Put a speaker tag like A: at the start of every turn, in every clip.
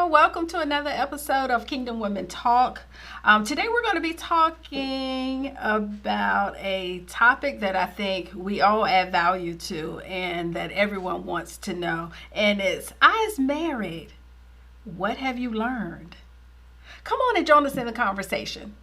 A: welcome to another episode of Kingdom Women Talk. Today we're going to be talking about a topic that I think we all add value to and that everyone wants to know. And it's, as married, what have you learned? Come on and join us in the conversation.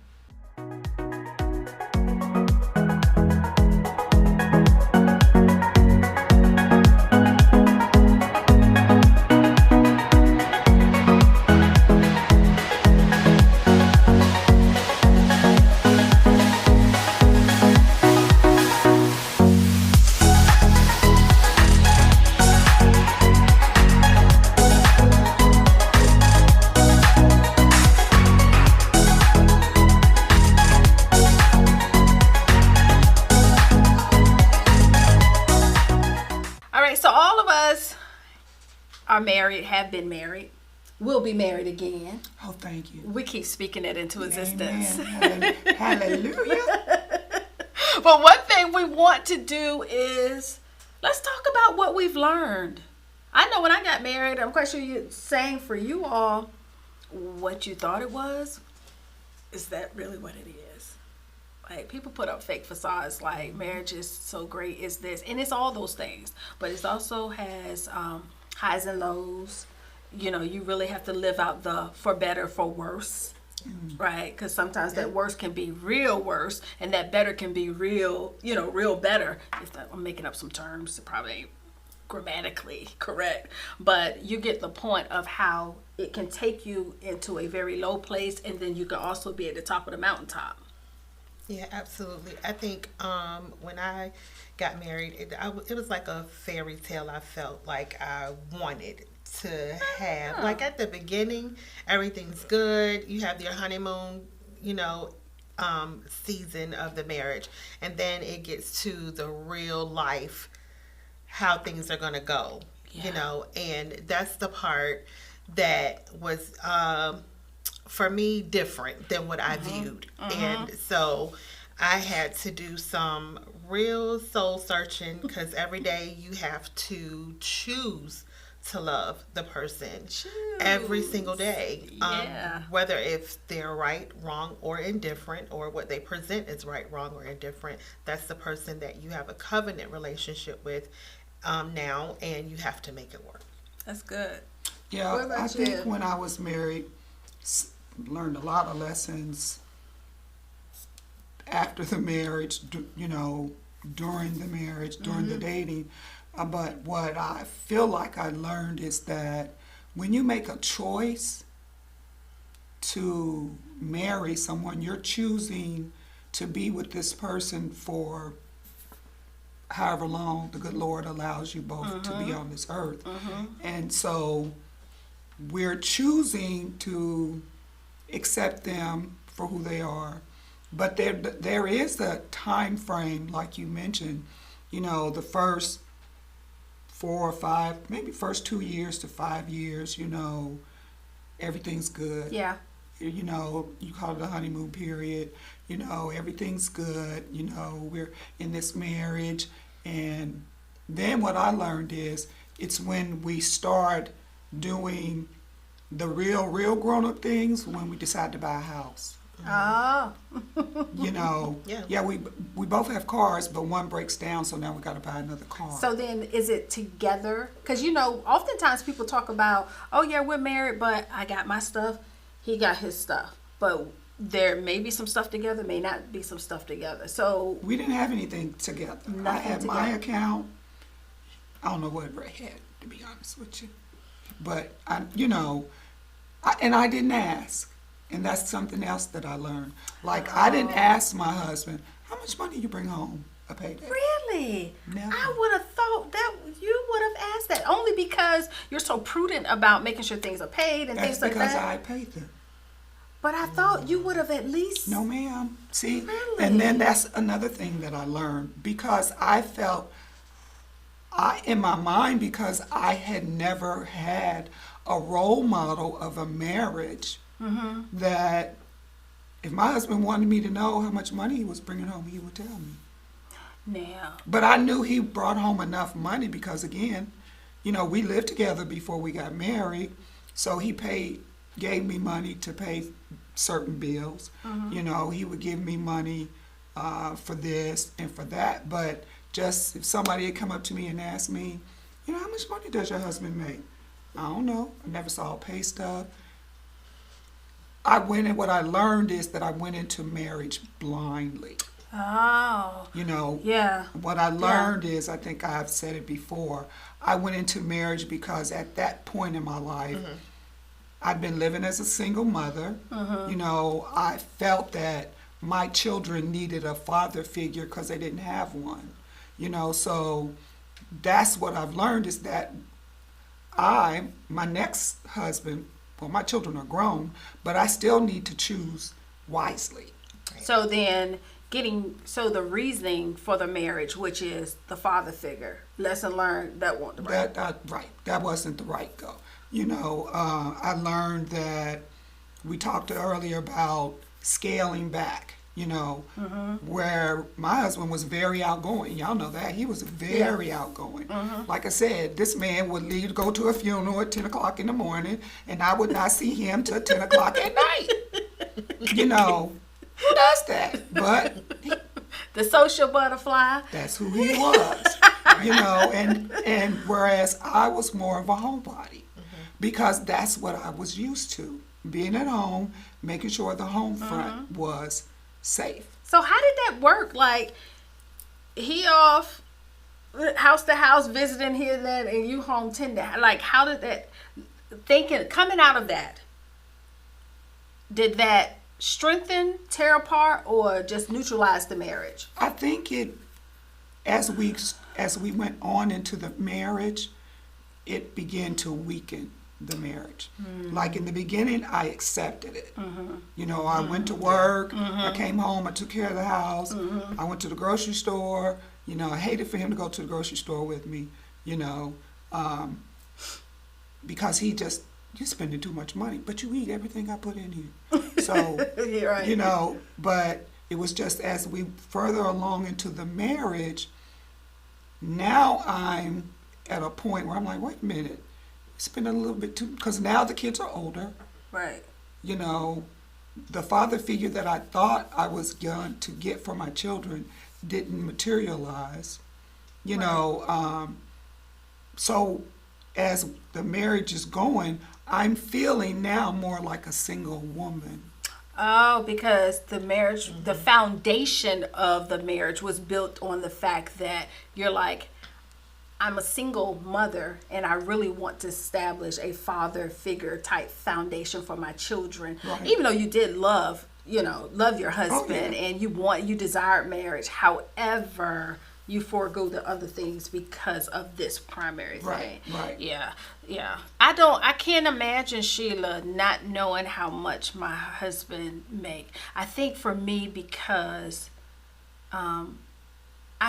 A: Are married, have been married, will be married again.
B: Oh, thank you.
A: We keep speaking it into existence.
B: Amen. Hallelujah.
A: But one thing we want to do is, let's talk about what we've learned. I know when I got married, I'm quite sure you're saying for you all, what you thought it was, is that really what it is? Like, people put up fake facades like marriage is so great, is this, and it's all those things. But it also has highs and lows. You know, you really have to live out the for better, for worse, right? Because sometimes that worse can be real worse, and that better can be real, real better. I'm making up some terms that probably ain't grammatically correct, but you get the point of how it can take you into a very low place, and then you can also be at the top of the mountaintop.
C: Yeah, absolutely. I think when I got married, it was like a fairy tale. I felt like I wanted to have. Like at the beginning, everything's good. You have your honeymoon, season of the marriage. And then it gets to the real life, how things are going to go, and that's the part that was for me different than what I viewed. And so I had to do some real soul searching, because every day you have to choose to love the person every single day. Whether if they're right, wrong, or indifferent, or what they present is right, wrong, or indifferent, that's the person that you have a covenant relationship with now, and you have to make it work.
A: That's good.
B: Yeah, I think when I was married, learned a lot of lessons after the marriage, during the marriage, during the dating. But what I feel like I learned is that when you make a choice to marry someone, you're choosing to be with this person for however long the good Lord allows you both to be on this earth. And so we're choosing to accept them for who they are. But there is a time frame, like you mentioned, the first 4 or 5, maybe first 2 years to 5 years, everything's good.
A: Yeah.
B: You call it the honeymoon period, everything's good, we're in this marriage. And then what I learned is it's when we start doing the real grown-up things, when we decide to buy a house.
A: Oh.
B: We both have cars, but one breaks down, so now we got to buy another car.
A: So then is it together? Because, oftentimes people talk about, oh, yeah, we're married, but I got my stuff, he got his stuff. But there may be some stuff together, may not be some stuff together. So
B: we didn't have anything together. I had my account. I don't know what Ray had, to be honest with you. But, I didn't ask. And that's something else that I learned. Like, I didn't ask my husband, how much money you bring home a payday?
A: Really?
B: Never.
A: I would have thought that you would have asked that, only because you're so prudent about making sure things are paid and things like that.
B: That's because I paid them.
A: But I thought you would have at least...
B: No, ma'am. See?
A: Really?
B: And then that's another thing that I learned, because I felt, in my mind, because I had never had a role model of a marriage, that if my husband wanted me to know how much money he was bringing home, he would tell me.
A: Now.
B: But I knew he brought home enough money because, again, we lived together before we got married. So he gave me money to pay certain bills. You know, he would give me money for this and for that. But just if somebody had come up to me and asked me, you know, how much money does your husband make? I don't know. I never saw a pay stub. What I learned is that I went into marriage blindly.
A: Oh.
B: You know,
A: Yeah.
B: what I learned is, I think I've said it before, I went into marriage because at that point in my life, I'd been living as a single mother. You know, I felt that my children needed a father figure because they didn't have one. You know, so that's what I've learned is that my next husband, well, my children are grown, but I still need to choose wisely.
A: So then the reasoning for the marriage, which is the father figure, lesson learned, that wasn't the right.
B: That wasn't the right go. You know, I learned that we talked earlier about scaling back, you know, where my husband was very outgoing. Y'all know that. He was very outgoing. Like I said, this man would leave to go to a funeral at 10 o'clock in the morning, and I would not see him till 10 o'clock at night. You know, who does that? But
A: The social butterfly.
B: that's who he was. You know, and whereas I was more of a homebody because that's what I was used to. Being at home, making sure the home front was safe.
A: So how did that work? Like, he off house to house visiting here and that, and you home tending. Like, how did that coming out of that? Did that strengthen, tear apart, or just neutralize the marriage?
B: I think as we went on into the marriage, it began to weaken the marriage. Like in the beginning, I accepted it. You know, I went to work, I came home, I took care of the house, I went to the grocery store. You know, I hated for him to go to the grocery store with me, you know, because you're spending too much money, but you eat everything I put in here. So,
A: You're right.
B: you know, but it was just as we further along into the marriage, now I'm at a point where I'm like, wait a minute, spending a little bit too, because now the kids are older.
A: Right.
B: You know, the father figure that I thought I was going to get for my children didn't materialize. You know, so as the marriage is going, I'm feeling now more like a single woman.
A: Oh, because the marriage, the foundation of the marriage was built on the fact that you're like, I'm a single mother and I really want to establish a father figure type foundation for my children.
B: Right.
A: Even though you did love your husband and you desired marriage. However, you forego the other things because of this primary thing.
B: Right.
A: Yeah. I can't imagine, Sheila, not knowing how much my husband make. I think for me, because I've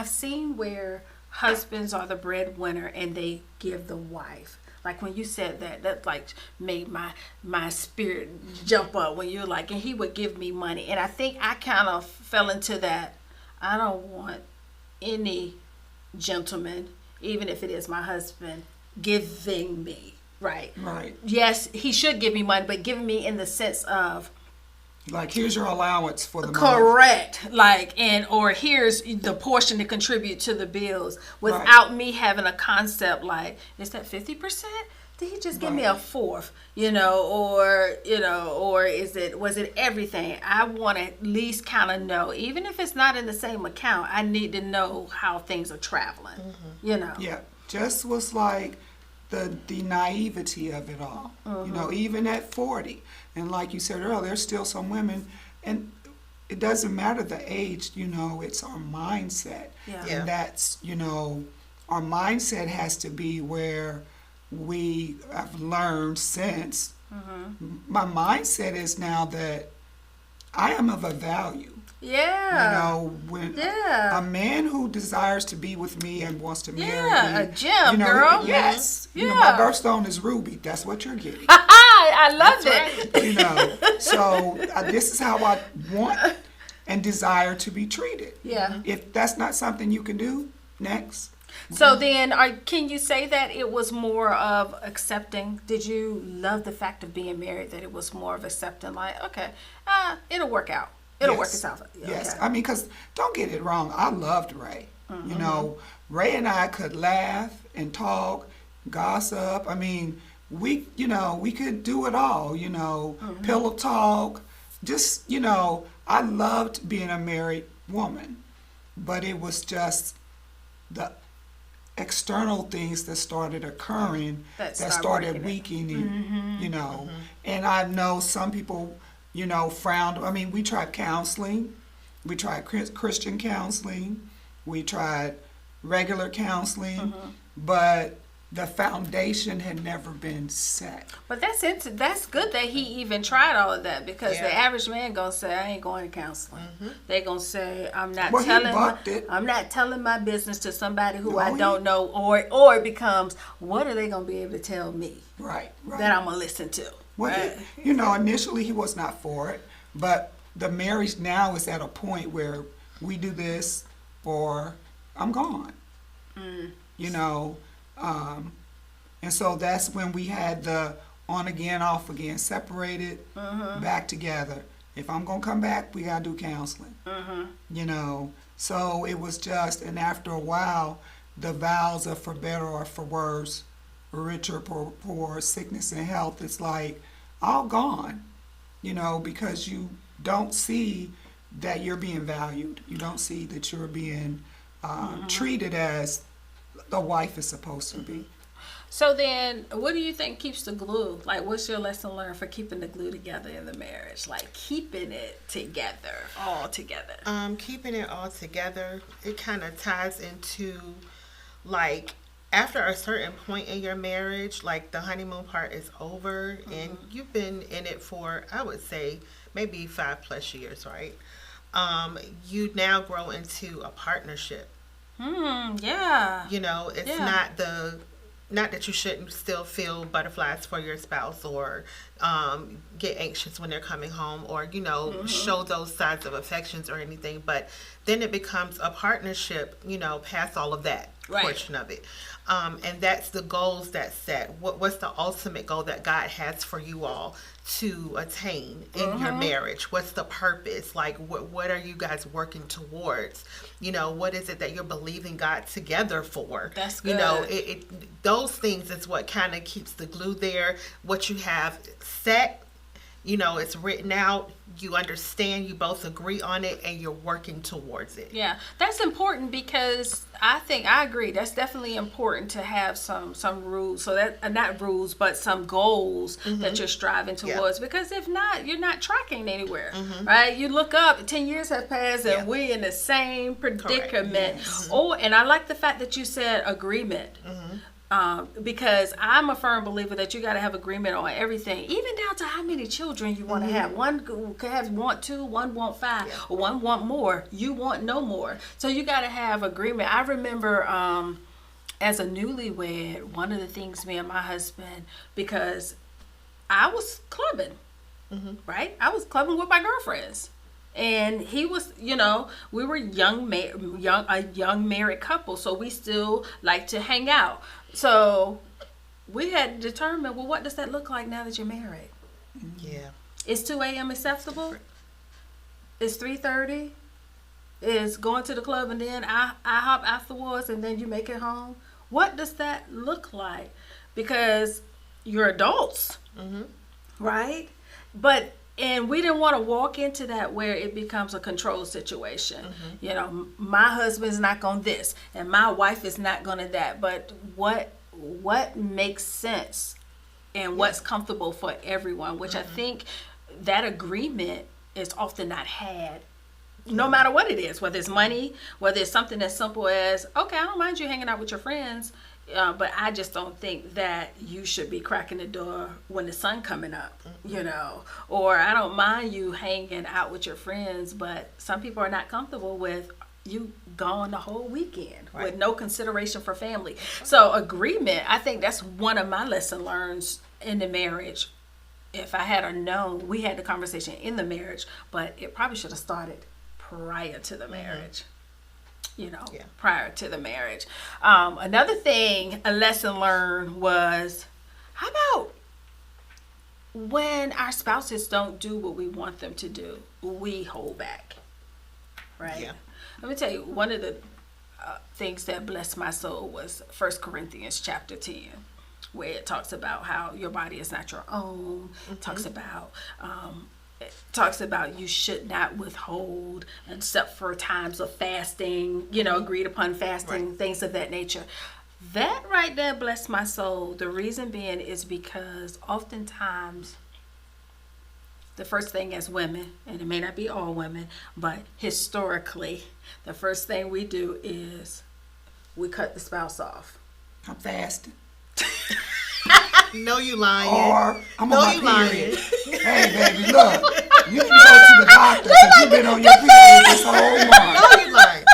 A: seen where husbands are the breadwinner and they give the wife. Like when you said that like made my spirit jump up when you're like, and he would give me money. And I think I kind of fell into that. I don't want any gentleman, even if it is my husband, giving me, right?
B: Right.
A: Yes, he should give me money, but giving me in the sense of,
B: Like, here's your allowance for the month.
A: correct, like, or here's the portion to contribute to the bills, without me having a concept like, is that 50%? Did he just give me a fourth? Or was it everything? I want to at least kind of know, even if it's not in the same account, I need to know how things are traveling.
B: Yeah, just was like the naivety of it all. Even at 40, and like you said earlier, there's still some women, and it doesn't matter the age. It's our mindset, and that's our mindset has to be where we have learned since. My mindset is now that I am of a value.
A: Yeah.
B: When a man who desires to be with me and wants to marry me.
A: A gem, girl.
B: Yes.
A: Yeah.
B: My birthstone is ruby. That's what you're getting.
A: I love it.
B: So this is how I want and desire to be treated.
A: Yeah.
B: If that's not something you can do, next.
A: So then, can you say that it was more of accepting? Did you love the fact of being married, that it was more of accepting, like, okay, it'll work out. It'll work
B: Yes.
A: itself out.
B: Yes.
A: Okay.
B: I mean, because don't get it wrong. I loved Ray. You know, Ray and I could laugh and talk, gossip. I mean, we could do it all, pillow talk. Just, I loved being a married woman. But it was just the external things that started occurring that started weakening, And I know some people, frowned. I mean, we tried counseling. We tried Christian counseling. We tried regular counseling. But the foundation had never been set.
A: But that's good that he even tried all of that, because
C: Yeah.
A: the average man gonna say, I ain't going to counseling. They gonna say, I'm not
B: Well, he
A: telling
B: bucked it.
A: I'm not telling my business to somebody who
B: No,
A: I
B: he-
A: don't know, or it becomes, what are they gonna be able to tell me
B: Right.
A: that I'm gonna listen to?
B: Well,
A: Right?
B: initially he was not for it, but the marriage now is at a point where we do this or I'm gone. And so that's when we had the on again, off again, separated, back together. If I'm gonna come back, we gotta do counseling. So it was just, and after a while, the vows of for better or for worse, richer or poor, sickness and health, it's like all gone, because you don't see that you're being valued. You don't see that you're being treated as the wife is supposed to be.
A: So then, what do you think keeps the glue? Like, what's your lesson learned for keeping the glue together in the marriage? Like, keeping it together, all together.
C: Keeping it all together, it kind of ties into, like, after a certain point in your marriage, like the honeymoon part is over, and you've been in it for, I would say, maybe 5+ years, right? You now grow into a partnership.
A: Yeah.
C: It's
A: Yeah.
C: not that you shouldn't still feel butterflies for your spouse, or get anxious when they're coming home, or show those signs of affections or anything, but then it becomes a partnership, past all of that portion of it. And that's the goals that's set. What's the ultimate goal that God has for you all to attain in your marriage? What's the purpose? Like, what are you guys working towards? What is it that you're believing God together for?
A: That's good.
C: Those things is what kind of keeps the glue there. What you have set, it's written out, you understand, you both agree on it, and you're working towards it.
A: Yeah, that's important, because I agree. That's definitely important to have some rules. So that, not rules, but some goals that you're striving towards. Because if not, you're not tracking anywhere, right? You look up, 10 years have passed, and we're in the same predicament. And I like the fact that you said agreement. Because I'm a firm believer that you got to have agreement on everything, even down to how many children you want to have. One could want 2, one want 5, one want more. You want no more. So you got to have agreement. I remember as a newlywed, one of the things me and my husband, because I was clubbing, right? I was clubbing with my girlfriends. And he was, we were a young married couple, so we still like to hang out. So we had to determine, well, what does that look like now that you're married?
C: Yeah.
A: Is 2 a.m. acceptable? Is 3:30? Is going to the club and then I hop afterwards and then you make it home? What does that look like? Because you're adults, right? And we didn't want to walk into that where it becomes a control situation. My husband's not going to this, and my wife is not going to that. But what makes sense and what's comfortable for everyone, which I think that agreement is often not had. No matter what it is, whether it's money, whether it's something as simple as, okay, I don't mind you hanging out with your friends, but I just don't think that you should be cracking the door when the sun coming up, or I don't mind you hanging out with your friends, but some people are not comfortable with you gone the whole weekend with no consideration for family. So agreement, I think that's one of my lesson learns in the marriage. If I had known, we had the conversation in the marriage, but it probably should have started prior to the marriage. prior to the marriage. Another thing, a lesson learned was, how about when our spouses don't do what we want them to do, we hold back, right?
C: Yeah.
A: Let me tell you, one of the things that blessed my soul was 1 Corinthians chapter 10, where it talks about how your body is not your own. It talks about you should not withhold except for times of fasting, agreed upon fasting,
C: Right.
A: things of that nature. That right there blessed my soul. The reason being is because oftentimes the first thing as women, and it may not be all women, but historically, the first thing we do is we cut the spouse off.
B: I'm fasting.
C: No, you lying.
B: Or I'm
C: No,
B: on
C: you
B: my
C: lying.
B: period. Hey, baby, look. You need to go to the doctor because you've been on your period this whole month.
C: No, you lying.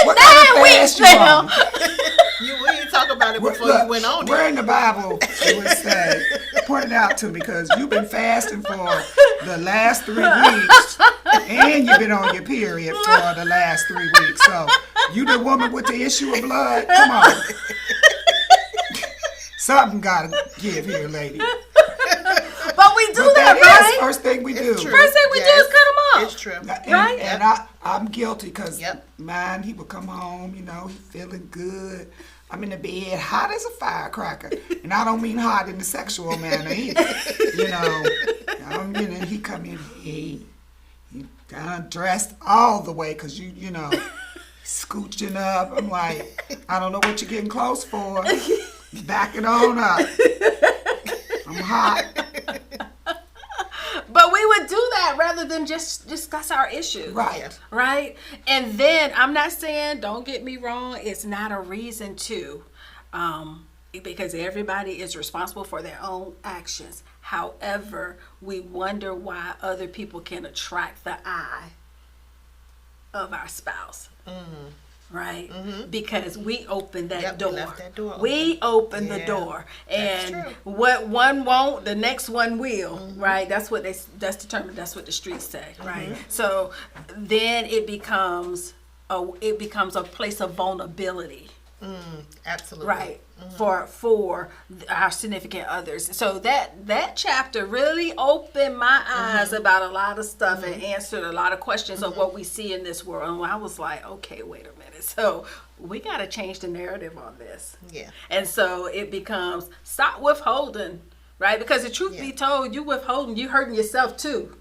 B: What kind of fast you on?
C: We didn't talk about it before
B: Look,
C: you went on
B: where
C: it.
B: in the Bible it would say, point it out to me, because you've been fasting for the last 3 weeks and you've been on your period for the last 3 weeks. So you the woman with the issue of blood? Come on. Something gotta give here, lady.
A: But we do
B: But
A: that,
B: that is
A: right?
B: the first thing we do.
C: True.
A: First thing we do is cut them off.
C: It's true.
B: And,
A: Right?
B: and I'm guilty because
C: Yep.
B: mine, he would come home, he feeling good. I'm in the bed, hot as a firecracker. And I don't mean hot in the sexual manner either. He come in, he got dressed all the way because scooching up. I'm like, I don't know what you're getting close for. Back it on up. I'm hot.
A: But we would do that rather than just discuss our issues.
B: Right.
C: Yeah.
A: Right? And then, I'm not saying, don't get me wrong, it's not a reason to, because everybody is responsible for their own actions. However, we wonder why other people can attract the eye of our spouse. Right? Because we opened that
C: Yep, we
A: door.
C: left that door
A: We opened the
C: Yeah,
A: door.
C: that's
A: And
C: true.
A: what one won't, the next one will. Right? That's that's determined. That's what the streets say. Right? So then it becomes a place of vulnerability.
C: Absolutely.
A: Right. For our significant others. So that chapter really opened my eyes about a lot of stuff and answered a lot of questions of what we see in this world. And I was like, okay, wait a minute. So we got to change the narrative on this.
C: Yeah.
A: And so it becomes, stop withholding, right? Because the truth be told, you withholding, you hurting yourself too.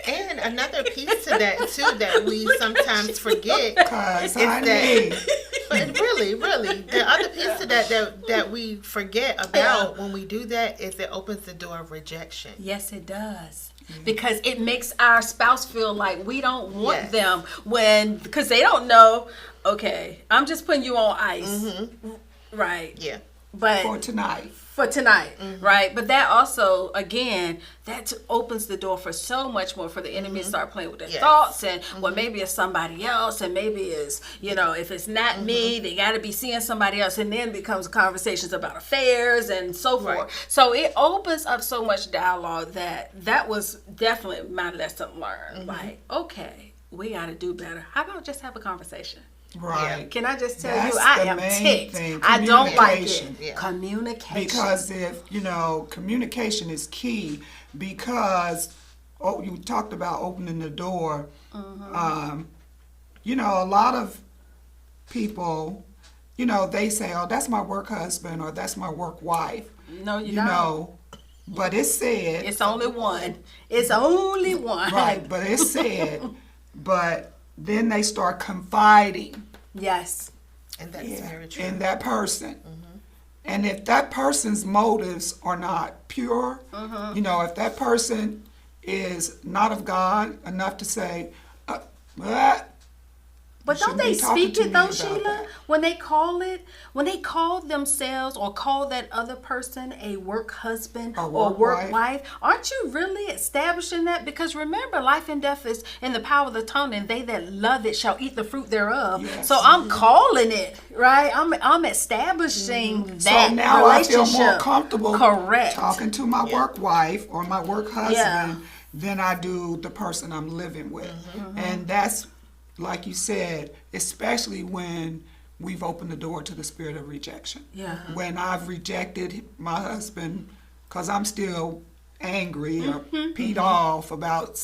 C: And another piece to that too that we sometimes forget
B: Because
C: but really, the other piece to that we forget about when we do that is it opens the door of rejection.
A: Yes, it does. Because it makes our spouse feel like we don't want
C: Yes.
A: them because they don't know, okay, I'm just putting you on ice. Right.
C: Yeah.
A: But
B: for tonight.
A: right? But that also, again, that opens the door for so much more for the enemy to start playing with their
C: Yes.
A: thoughts and well, maybe it's somebody else, and maybe it's, if it's not me, they got to be seeing somebody else, and then becomes conversations about affairs and so forth.
C: Right.
A: So it opens up so much dialogue that was definitely my lesson learned. Like, okay, we got to do better. How about just have a conversation?
B: Right.
A: Can I just tell
B: That's
A: you, I
B: the
A: am
B: main
A: ticked.
B: thing,
A: I don't like it.
B: communication.
C: Yeah.
A: Communication.
B: Because if, communication is key because, you talked about opening the door. A lot of people, they say, oh, that's my work husband or that's my work wife.
A: No, you don't.
B: But it said.
A: It's only one. It's only one.
B: Right, but it said, but then they start confiding.
A: Yes.
C: And that's very true.
B: In that person. And if that person's motives are not pure, if that person is not of God enough to say,
A: But
B: You
A: don't they
B: shouldn't be talking
A: speak
B: to
A: it
B: me
A: though,
B: about
A: Sheila?
B: that.
A: When they call themselves or call that other person a work husband
B: A
A: or
B: work
A: work
B: wife.
A: wife, aren't you really establishing that? Because remember, life and death is in the power of the tongue, and they that love it shall eat the fruit thereof.
B: Yes.
A: So I'm calling it, right? I'm establishing that
B: so now I feel
A: relationship.
B: more comfortable
A: Correct.
B: talking to my work wife or my work husband
A: Yeah.
B: than I do the person I'm living with. And that's like you said, especially when we've opened the door to the spirit of rejection.
A: Yeah.
B: When I've rejected my husband because I'm still angry or peed off about,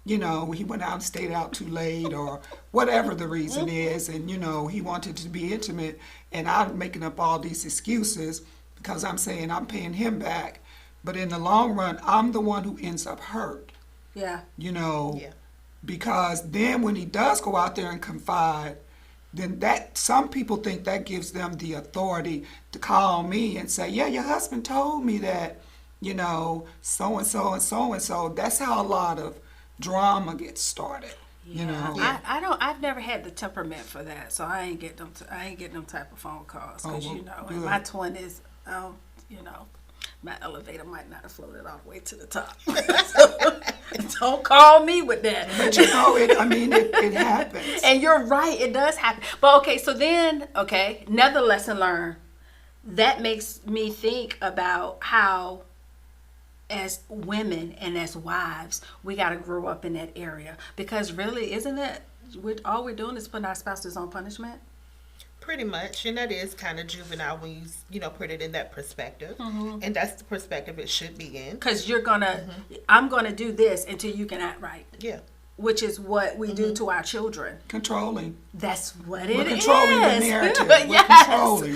B: you know, he went out and stayed out too late or whatever the reason is, and, you know, he wanted to be intimate, and I'm making up all these excuses because I'm saying I'm paying him back. But in the long run, I'm the one who ends up hurt,
A: Yeah.
B: you know, because then when he does go out there and confide, then that, some people think that gives them the authority to call me and say, yeah, your husband told me that, you know, so-and-so and so-and-so. That's how a lot of drama gets started, you know.
A: I've never had the temperament for that, so I ain't get them type of phone calls, because, you know, and
B: good.
A: my twin is, you know, my elevator might not have floated all the way to the top. So, don't call me with that.
B: But you know, it happens.
A: And you're right, it does happen. But okay, so then, another lesson learned. That makes me think about how, as women and as wives, we got to grow up in that area. Because really, isn't it, all we're doing is putting our spouses on punishment?
C: Pretty much, and that is kind of juvenile when you know, put it in that perspective, and that's the perspective it should be in.
A: Because you're gonna, I'm gonna do this until you can act right.
C: Yeah.
A: Which is what we do to our children.
B: Controlling.
A: That's what
B: We're
A: it is.
B: controlling the narrative.
A: Yes.
B: We're controlling.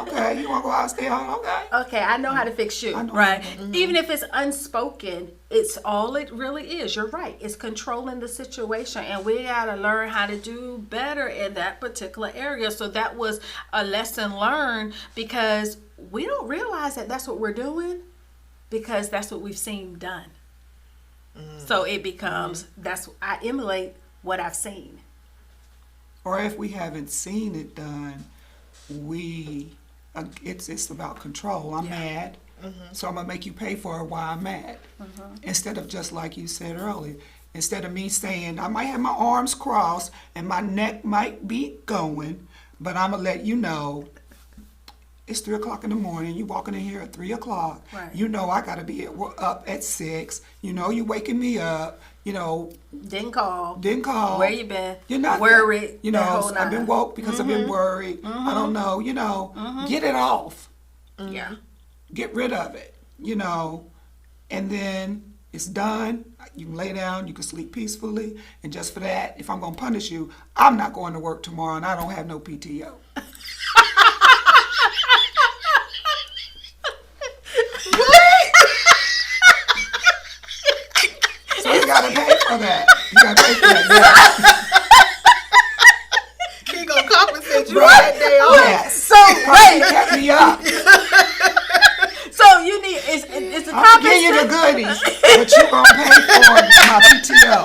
B: Okay, you want to go out and stay home? Okay.
A: Okay, I know how to fix you, right? Even if it's unspoken, it's all it really is. You're right. It's controlling the situation, and we got to learn how to do better in that particular area. So that was a lesson learned, because we don't realize that that's what we're doing, because that's what we've seen done. So it becomes, I emulate what I've seen.
B: Or if we haven't seen it done, it's about control. I'm mad, so I'm gonna make you pay for it while I'm mad. Instead of, just like you said earlier, instead of me saying, I might have my arms crossed and my neck might be going, but I'm gonna let you know it's 3 o'clock in the morning. You walking in here at 3 o'clock.
A: Right.
B: You know I gotta be up at 6. You know you waking me up. You know.
A: Didn't call. Where you been?
B: You're not
A: worried.
B: You know, I've been woke because I've been worried. I don't know. You know, get it off.
A: Yeah.
B: Get rid of it. You know, and then it's done. You can lay down. You can sleep peacefully. And just for that, if I'm gonna punish you, I'm not going to work tomorrow, and I don't have no PTO. So you gotta pay for that. You gotta pay for that.
C: He gonna compensate you
B: Right.
C: for that day off.
B: Yes.
A: So wait.
B: You kept me up.
A: So you need it's a
B: I'll give you the goodies, but you gonna pay for my PTO.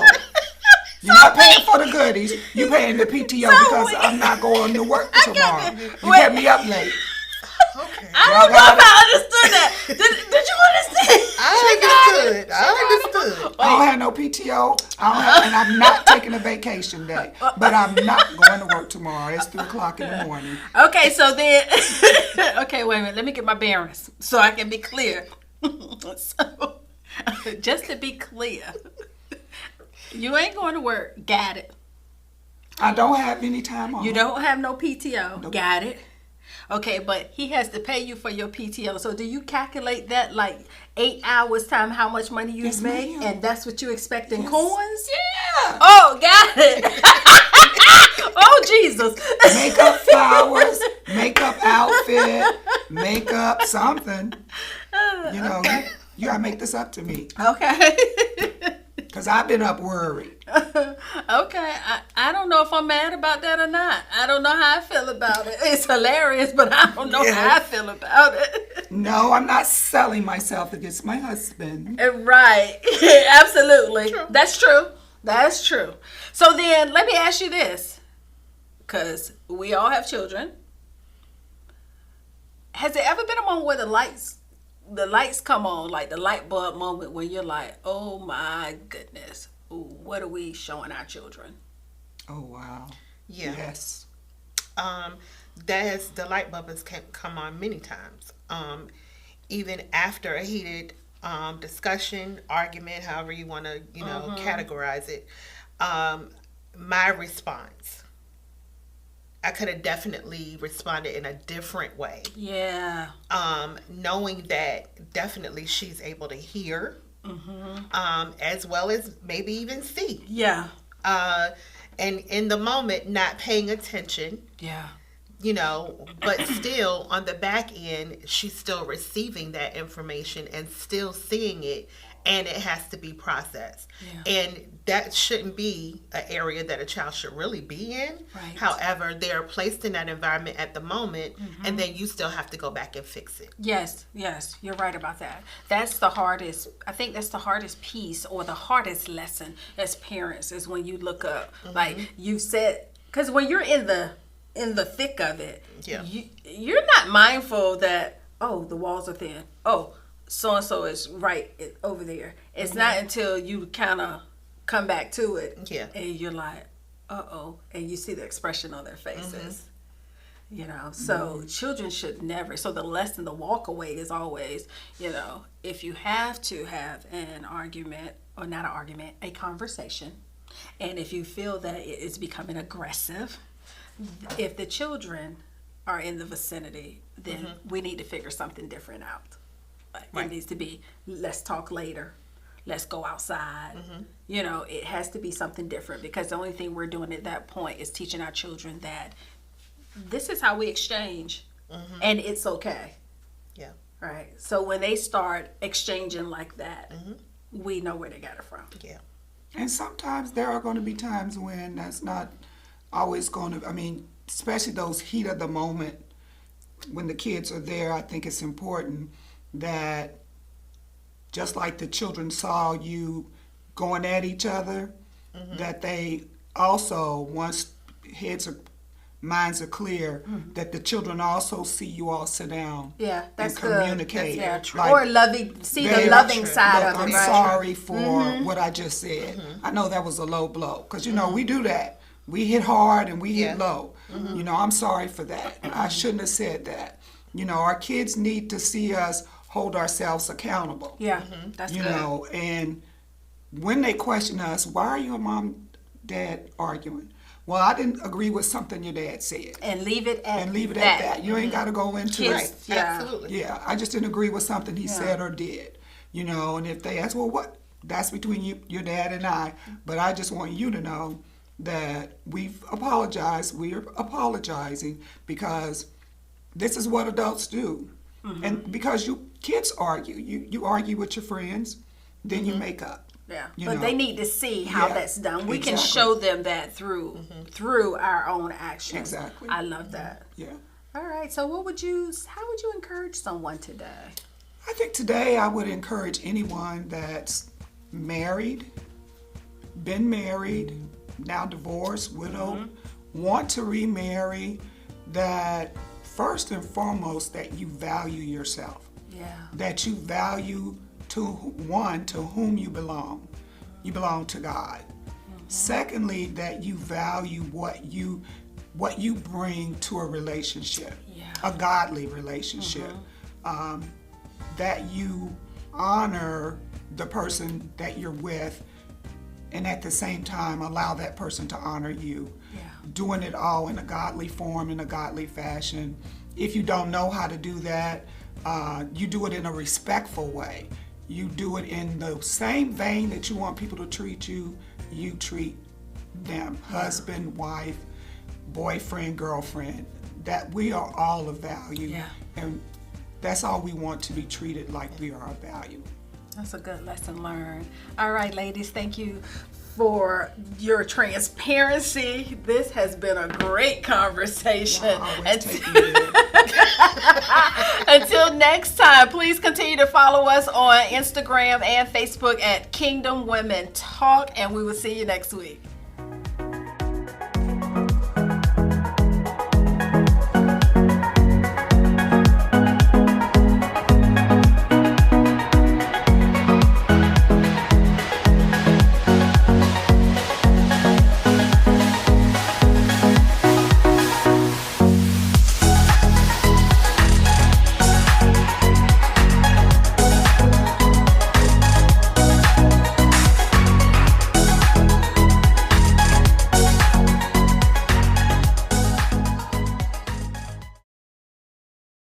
B: You're not paying for the goodies. You paying the PTO because I'm not going to work tomorrow. You kept me up late.
C: Okay.
A: I don't know if I understood that. Did you understand?
C: I understood.
B: I don't have no PTO. And I'm not taking a vacation day. But I'm not going to work tomorrow. It's 3 o'clock in the morning.
A: Okay, so then, okay, wait a minute. Let me get my bearings so I can be clear. So, just to be clear, you ain't going to work. Got it.
B: I don't have any time off.
A: You don't have no PTO.
B: Nope.
A: Got it. Okay, but he has to pay you for your PTO. So do you calculate that like 8 hours time how much money you
B: Yes,
A: make,
B: ma'am.
A: and that's what you expect in coins?
B: Yeah.
A: Oh, got it. Oh, Jesus.
B: Makeup flowers, makeup outfit, makeup something. You know, you gotta make this up to me.
A: Okay.
B: Because I've been up worried.
A: Okay, I don't know if I'm mad about that or not. I don't know how I feel about it. It's hilarious, but I don't know how I feel about it.
B: No, I'm not selling myself against my husband.
A: Right. Absolutely. True. That's true. That's true. So then let me ask you this, because we all have children. Has there ever been a moment where the lights come on, like the light bulb moment when you're like, oh my goodness, what are we showing our children?
B: Oh, wow.
C: Yeah.
B: Yes.
C: The light bulbs can come on many times. Even after a heated discussion, argument, however you want to, categorize it. my response. I could have definitely responded in a different way.
A: Yeah.
C: Knowing that definitely she's able to hear, as well as maybe even see.
A: Yeah.
C: And in the moment, not paying attention.
A: Yeah.
C: But still on the back end, she's still receiving that information and still seeing it, and it has to be processed.
A: Yeah.
C: And that shouldn't be an area that a child should really be in.
A: Right.
C: However, they're placed in that environment at the moment, and then you still have to go back and fix it.
A: Yes, you're right about that. That's the hardest, I think that's the hardest piece, or the hardest lesson as parents, is when you look up, like you said, because when you're in the thick of it,
C: Yeah.
A: you're not mindful that, oh, the walls are thin. Oh, so-and-so is right over there. It's not until you kind of come back to it,
C: Yeah.
A: and you're like, uh-oh, and you see the expression on their faces. So children should never, so the lesson, the walk away is always, if you have to have an argument, or not an argument, a conversation, and if you feel that it is becoming aggressive, if the children are in the vicinity, then we need to figure something different out. It needs to be, let's talk later. Let's go outside. It has to be something different, because the only thing we're doing at that point is teaching our children that this is how we exchange, and it's okay.
C: Yeah.
A: Right. So when they start exchanging like that, we know where they got it from.
C: Yeah.
B: And sometimes there are going to be times when that's not always going to, especially those heat of the moment when the kids are there. I think it's important that just like the children saw you going at each other, that they also, once minds are clear, that the children also see you all sit down
A: That's
B: and communicate.
A: Good.
B: Like,
A: or see the loving side
B: look,
A: of
B: I'm
A: it. Right?
B: sorry for what I just said. I know that was a low blow, because we do that. We hit hard and we hit low. I'm sorry for that. I shouldn't have said that. Our kids need to see us hold ourselves accountable.
A: Yeah, that's good.
B: And when they question us, why are you and mom, dad arguing? Well, I didn't agree with something your dad said.
A: And leave it at
B: that. You ain't got to go into
A: Kids,
B: it.
A: Yeah.
C: Absolutely.
B: Yeah, I just didn't agree with something he said or did. And if they ask, well, what? That's between you, your dad and I. But I just want you to know that we've apologized. We're apologizing because this is what adults do. And because kids argue. You argue with your friends, then you make up.
A: Yeah, but they need to see how that's done. We can
B: exactly.
A: show them that through our own actions.
B: Exactly.
A: I love that.
B: Yeah.
A: All right. So how would you encourage someone today?
B: I think today I would encourage anyone that's married, been married, now divorced, widowed, want to remarry, that first and foremost that you value yourself.
A: Yeah.
B: That you value to whom you belong. You belong to God. Secondly, that you value what you bring to a relationship, a godly relationship. That you honor the person that you're with, and at the same time allow that person to honor you. Doing it all in a godly form, in a godly fashion. If you don't know how to do that, you do it in a respectful way. You do it in the same vein that you want people to treat you, you treat them. Husband, wife, boyfriend, girlfriend. That we are all of value. And that's all we want, to be treated like we are of value.
A: That's a good lesson learned. All right, ladies, thank you for your transparency. This has been a great conversation. Until next time, please continue to follow us on Instagram and Facebook at Kingdom Women Talk, and we will see you next week.